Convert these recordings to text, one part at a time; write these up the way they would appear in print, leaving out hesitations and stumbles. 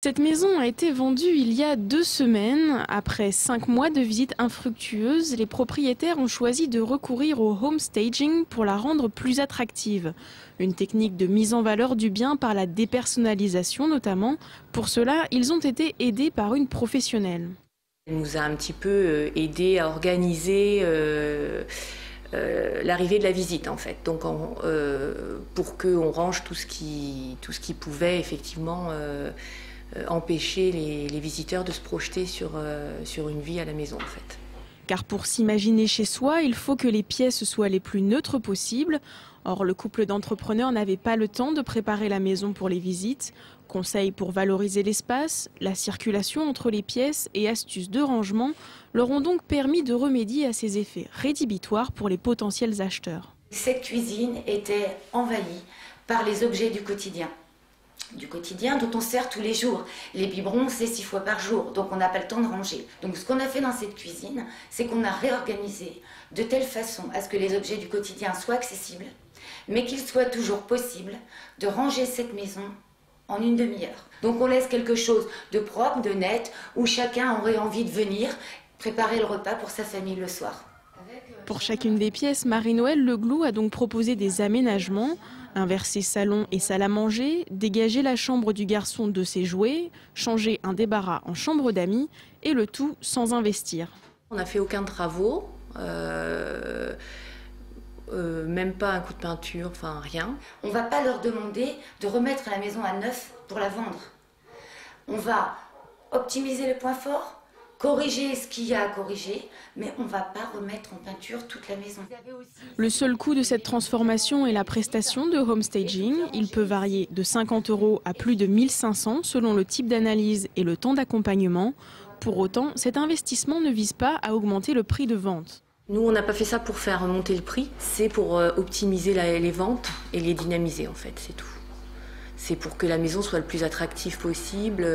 Cette maison a été vendue il y a 2 semaines. Après 5 mois de visites infructueuses, les propriétaires ont choisi de recourir au home staging pour la rendre plus attractive. Une technique de mise en valeur du bien par la dépersonnalisation notamment. Pour cela, ils ont été aidés par une professionnelle. Elle nous a un petit peu aidé à organiser l'arrivée de la visite en fait. Donc pour qu'on range tout ce qui pouvait effectivement empêcher les visiteurs de se projeter sur une vie à la maison en fait. Car pour s'imaginer chez soi, il faut que les pièces soient les plus neutres possibles. Or, le couple d'entrepreneurs n'avait pas le temps de préparer la maison pour les visites. Conseils pour valoriser l'espace, la circulation entre les pièces et astuces de rangement leur ont donc permis de remédier à ces effets rédhibitoires pour les potentiels acheteurs. Cette cuisine était envahie par les objets du quotidien dont on sert tous les jours. Les biberons, c'est 6 fois par jour, donc on n'a pas le temps de ranger. Donc ce qu'on a fait dans cette cuisine, c'est qu'on a réorganisé de telle façon à ce que les objets du quotidien soient accessibles, mais qu'il soit toujours possible de ranger cette maison en une demi-heure. Donc on laisse quelque chose de propre, de net, où chacun aurait envie de venir préparer le repas pour sa famille le soir. Pour chacune des pièces, Marie-Noëlle Leglou a donc proposé des aménagements. Inverser salon et salle à manger, dégager la chambre du garçon de ses jouets, changer un débarras en chambre d'amis, et le tout sans investir. On n'a fait aucun travaux, même pas un coup de peinture, enfin rien. On ne va pas leur demander de remettre la maison à neuf pour la vendre. On va optimiser les points forts, corriger ce qu'il y a à corriger, mais on ne va pas remettre en peinture toute la maison. Le seul coût de cette transformation est la prestation de home staging. Il peut varier de 50 € à plus de 1500 selon le type d'analyse et le temps d'accompagnement. Pour autant, cet investissement ne vise pas à augmenter le prix de vente. Nous, on n'a pas fait ça pour faire monter le prix, c'est pour optimiser les ventes et les dynamiser en fait, c'est tout. C'est pour que la maison soit le plus attractive possible,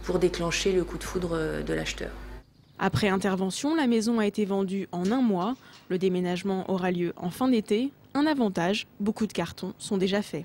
pour déclencher le coup de foudre de l'acheteur. Après intervention, la maison a été vendue en 1 mois. Le déménagement aura lieu en fin d'été. Un avantage, beaucoup de cartons sont déjà faits.